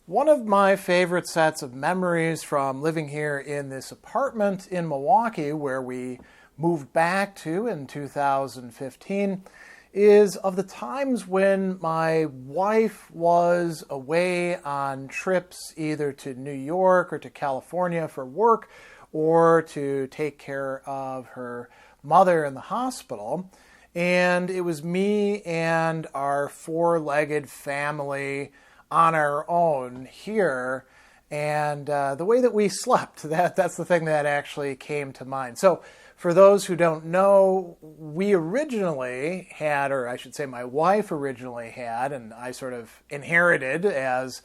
One of my favorite sets of memories from living here in this apartment in Milwaukee, where we moved back to in 2015, is of the times when my wife was away on trips either to New York or to California for work or to take care of her mother in the hospital. And it was me and our four-legged family on our own here, and the way that we slept, that's the thing that actually came to mind. So for those who don't know, we originally had, or I should say my wife originally had, and I sort of inherited as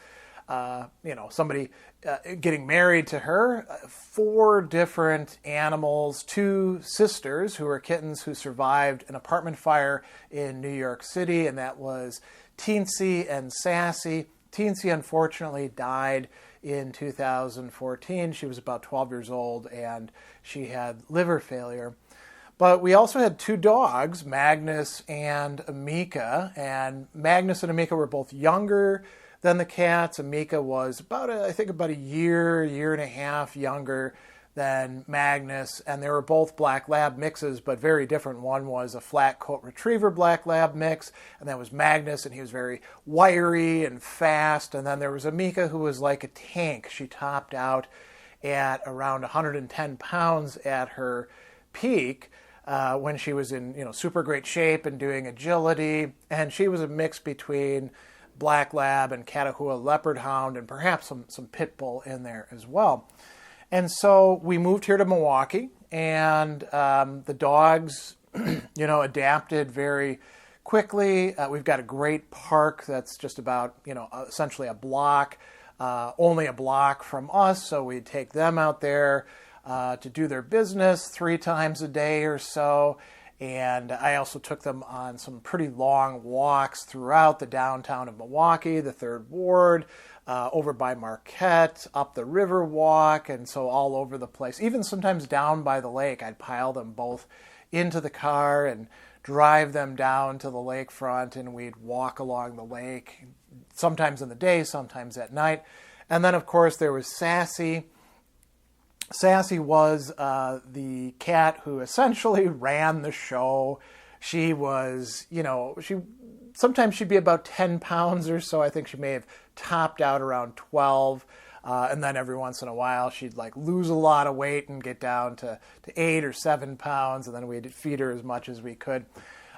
somebody getting married to her, four different animals, two sisters who were kittens who survived an apartment fire in New York City, and that was Teensy and Sassy. Teensy unfortunately died in 2014. She was about 12 years old and she had liver failure. But we also had two dogs, Magnus and Amica. And Magnus and Amica were both younger than the cats. Amica was about a year and a half younger than Magnus, and they were both black lab mixes, but very different. One was a flat coat retriever black lab mix, and that was Magnus, and he was very wiry and fast. And then there was Amica, who was like a tank. She topped out at around 110 pounds at her peak when she was in super great shape and doing agility, and she was a mix between black lab and Catahoula leopard hound, and perhaps some pit bull in there as well. And so we moved here to Milwaukee, and the dogs, adapted very quickly. We've got a great park that's just about, essentially a block, only a block from us. So we'd take them out there to do their business 3 times a day or so. And I also took them on some pretty long walks throughout the downtown of Milwaukee, the 3rd Ward, over by Marquette, up the River Walk, and so all over the place. Even sometimes down by the lake, I'd pile them both into the car and drive them down to the lakefront, and we'd walk along the lake, sometimes in the day, sometimes at night. And then, of course, there was Sassy. Sassy was the cat who essentially ran the show. She was, sometimes she'd be about 10 pounds or so. I think she may have topped out around 12. And then every once in a while, she'd lose a lot of weight and get down to 8 or 7 pounds. And then we'd feed her as much as we could.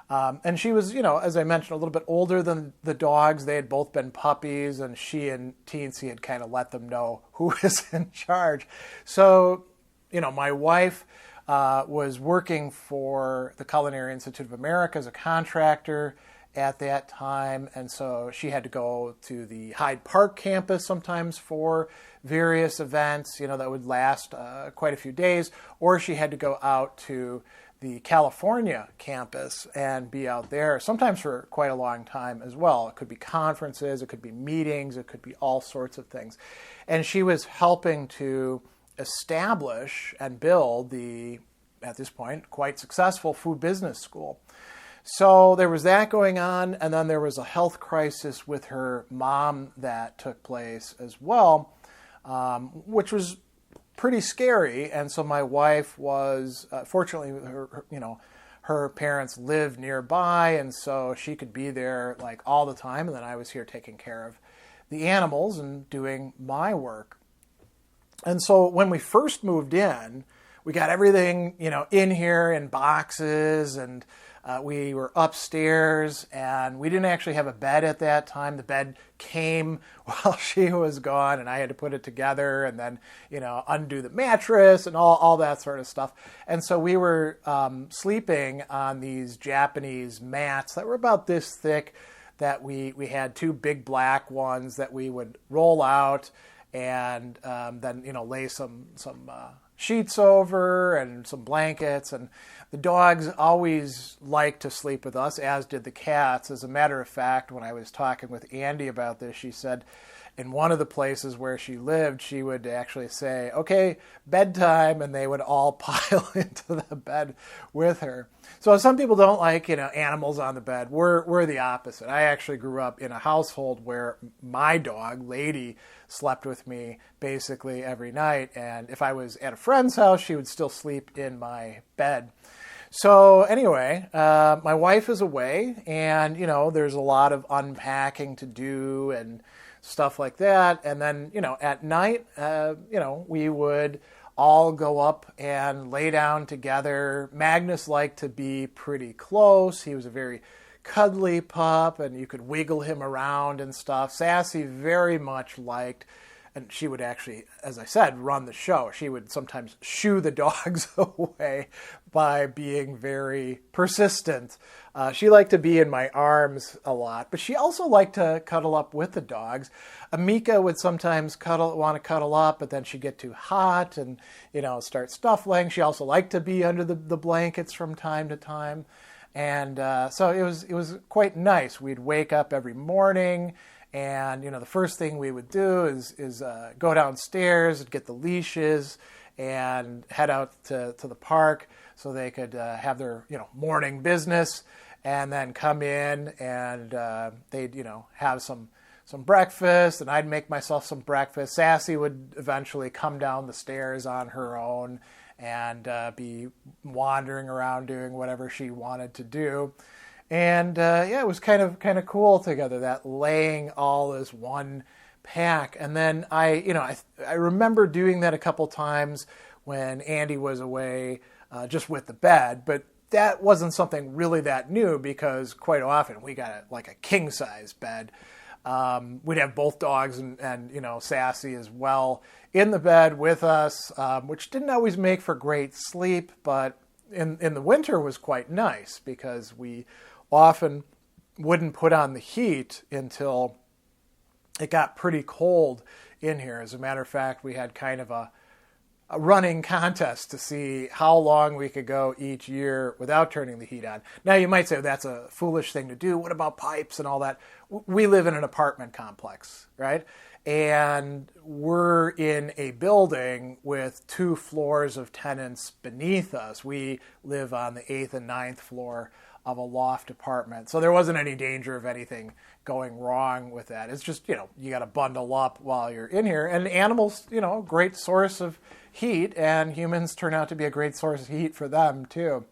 And she was, as I mentioned, a little bit older than the dogs. They had both been puppies, and she and Teensy had kind of let them know who was in charge. So, my wife was working for the Culinary Institute of America as a contractor at that time, and so she had to go to the Hyde Park campus sometimes for various events, that would last quite a few days, or she had to go out to the California campus and be out there, sometimes for quite a long time as well. It could be conferences, it could be meetings, it could be all sorts of things. And she was helping to establish and build the, at this point, quite successful food business school. So there was that going on, and then there was a health crisis with her mom that took place as well, which was pretty scary. And so my wife was, fortunately, her parents lived nearby, and so she could be there all the time. And then I was here taking care of the animals and doing my work. And so when we first moved in, we got everything, in here in boxes, and we were upstairs, and we didn't actually have a bed at that time. The bed came while she was gone, and I had to put it together and then, undo the mattress and all that sort of stuff. And so we were sleeping on these Japanese mats that were about this thick, that we had 2 big black ones that we would roll out and then, lay some sheets over and some blankets. And The dogs always liked to sleep with us, as did the cats. As a matter of fact, when I was talking with Andy about this, she said in one of the places where she lived, she would actually say, okay, bedtime, and they would all pile into the bed with her. So some people don't like, animals on the bed. We're the opposite. I actually grew up in a household where my dog, Lady, slept with me basically every night. And if I was at a friend's house, she would still sleep in my bed. So anyway, my wife is away, and, there's a lot of unpacking to do and stuff like that. And then, at night, we would all go up and lay down together. Magnus liked to be pretty close. He was a very cuddly pup, and you could wiggle him around and stuff. Sassy very much liked, and she would actually, as I said, run the show. She would sometimes shoo the dogs away by being very persistent. She liked to be in my arms a lot, but she also liked to cuddle up with the dogs. Amica would sometimes want to cuddle up, but then she'd get too hot and, start snuffling. She also liked to be under the blankets from time to time. And so it was quite nice. We'd wake up every morning, and the first thing we would do is go downstairs and get the leashes and head out to the park so they could have their morning business, and then come in and they'd have some breakfast, and I'd make myself some breakfast. Sassy would eventually come down the stairs on her own and be wandering around doing whatever she wanted to do. And it was kind of cool together, that laying all as one pack. And then I remember doing that a couple times when Andy was away, just with the bed, but that wasn't something really that new, because quite often we got a king size bed. We'd have both dogs and Sassy as well in the bed with us, which didn't always make for great sleep, but in the winter was quite nice, because we often wouldn't put on the heat until it got pretty cold in here. As a matter of fact, we had kind of a running contest to see how long we could go each year without turning the heat on. Now, you might say that's a foolish thing to do. What about pipes and all that? We live in an apartment complex, right? And we're in a building with 2 floors of tenants beneath us. We live on the 8th and 9th floor of a loft apartment. So there wasn't any danger of anything going wrong with that. It's just, you got to bundle up while you're in here. And animals, great source of heat, and humans turn out to be a great source of heat for them too.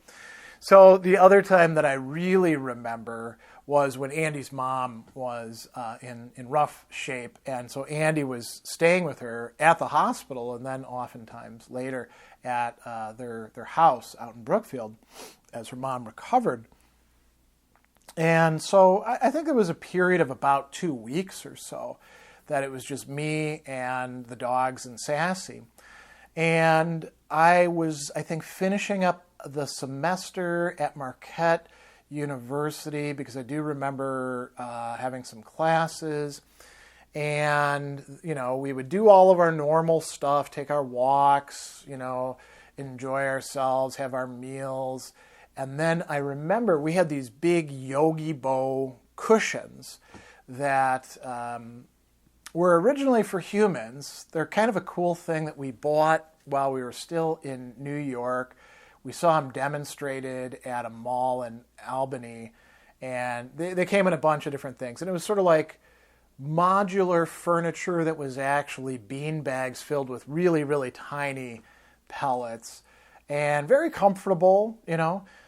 So the other time that I really remember was when Andy's mom was in rough shape. And so Andy was staying with her at the hospital, and then oftentimes later at their house out in Brookfield as her mom recovered. And so I think there was a period of about 2 weeks or so that it was just me and the dogs and Sassy. And I was, I think, finishing up the semester at Marquette University, because I do remember having some classes. And, we would do all of our normal stuff, take our walks, enjoy ourselves, have our meals. And then I remember we had these big Yogibo cushions that were originally for humans. They're kind of a cool thing that we bought while we were still in New York. We saw them demonstrated at a mall in Albany, and they came in a bunch of different things. And it was sort of like modular furniture that was actually bean bags filled with really, really tiny pellets, and very comfortable,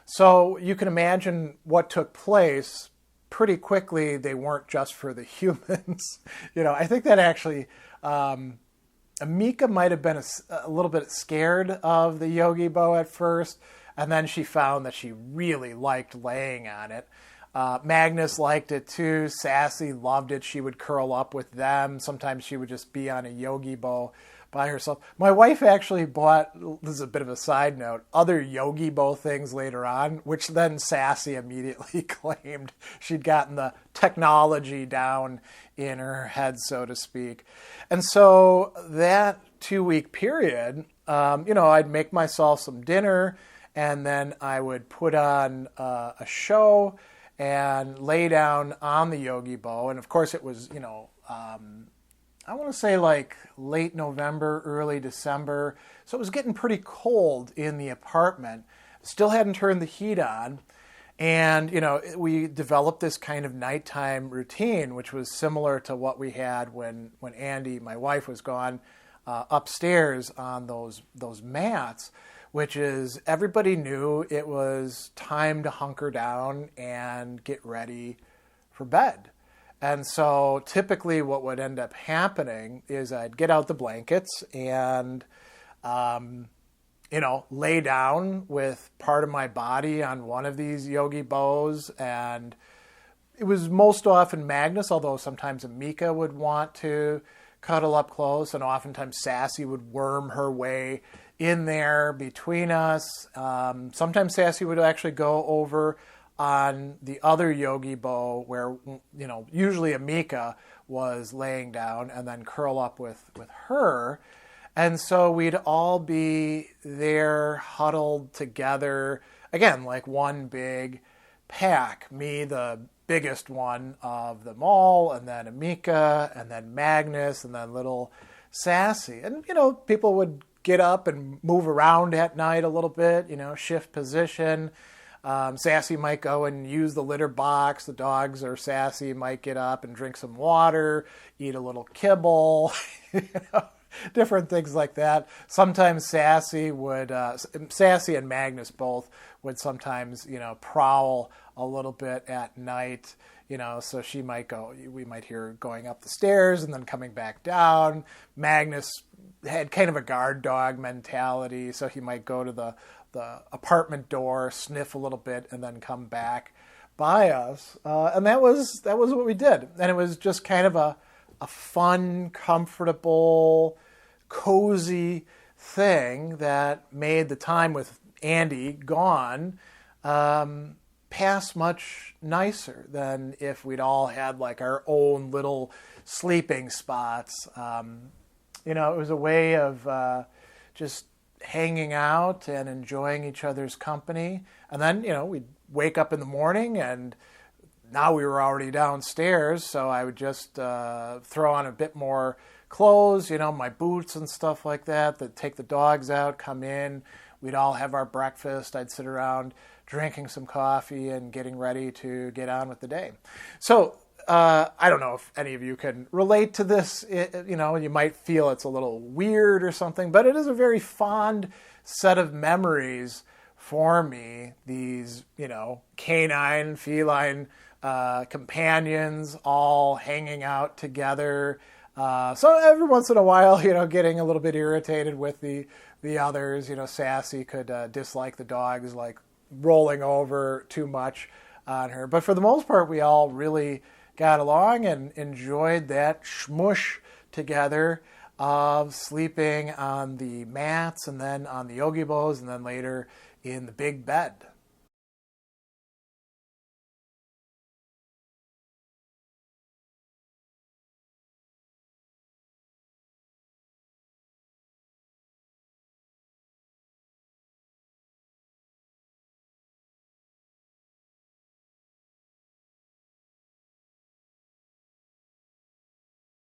So you can imagine what took place. Pretty quickly, they weren't just for the humans. I think that actually, Amica might have been a little bit scared of the Yogibo at first, and then she found that she really liked laying on it. Magnus liked it too. Sassy loved it. She would curl up with them. Sometimes she would just be on a Yogibo by herself. My wife actually bought, this is a bit of a side note, other Yogibo things later on, which then Sassy immediately claimed she'd gotten the technology down in her head, so to speak. And so that 2-week period, I'd make myself some dinner, and then I would put on a show and lay down on the Yogibo. And of course it was, I want to say like late November, early December. So it was getting pretty cold in the apartment. Still hadn't turned the heat on. And, we developed this kind of nighttime routine, which was similar to what we had when Andy, my wife, was gone upstairs on those mats, which is everybody knew it was time to hunker down and get ready for bed. And so typically what would end up happening is I'd get out the blankets and, lay down with part of my body on one of these Yogibos. And it was most often Magnus, although sometimes Amica would want to cuddle up close, and oftentimes Sassy would worm her way in there between us. Sometimes Sassy would actually go over on the other Yogibo where, usually Amica was laying down, and then curl up with her. And so we'd all be there huddled together, again, like one big pack. Me, the biggest one of them all, and then Amica, and then Magnus, and then little Sassy. And, people would get up and move around at night a little bit, shift position. Sassy might go and use the litter box. The dogs or Sassy might get up and drink some water, eat a little kibble, different things like that. Sometimes Sassy and Magnus both would sometimes, prowl a little bit at night, so we might hear her going up the stairs and then coming back down. Magnus had kind of a guard dog mentality, so he might go to the apartment door, sniff a little bit, and then come back by us. And that was what we did. And it was just kind of a fun, comfortable, cozy thing that made the time with Andy gone pass much nicer than if we'd all had like our own little sleeping spots. It was a way of just hanging out and enjoying each other's company. And then, we'd wake up in the morning, and now we were already downstairs, so I would just throw on a bit more clothes, my boots and stuff like that take the dogs out, come in. We'd all have our breakfast. I'd sit around drinking some coffee and getting ready to get on with the day. So I don't know if any of you can relate to this. You might feel it's a little weird or something, but it is a very fond set of memories for me. These, canine, feline companions all hanging out together. So every once in a while, getting a little bit irritated with the others. Sassy could dislike the dogs, like rolling over too much on her. But for the most part, we all really got along and enjoyed that schmush together of sleeping on the mats and then on the Yogibos and then later in the big bed.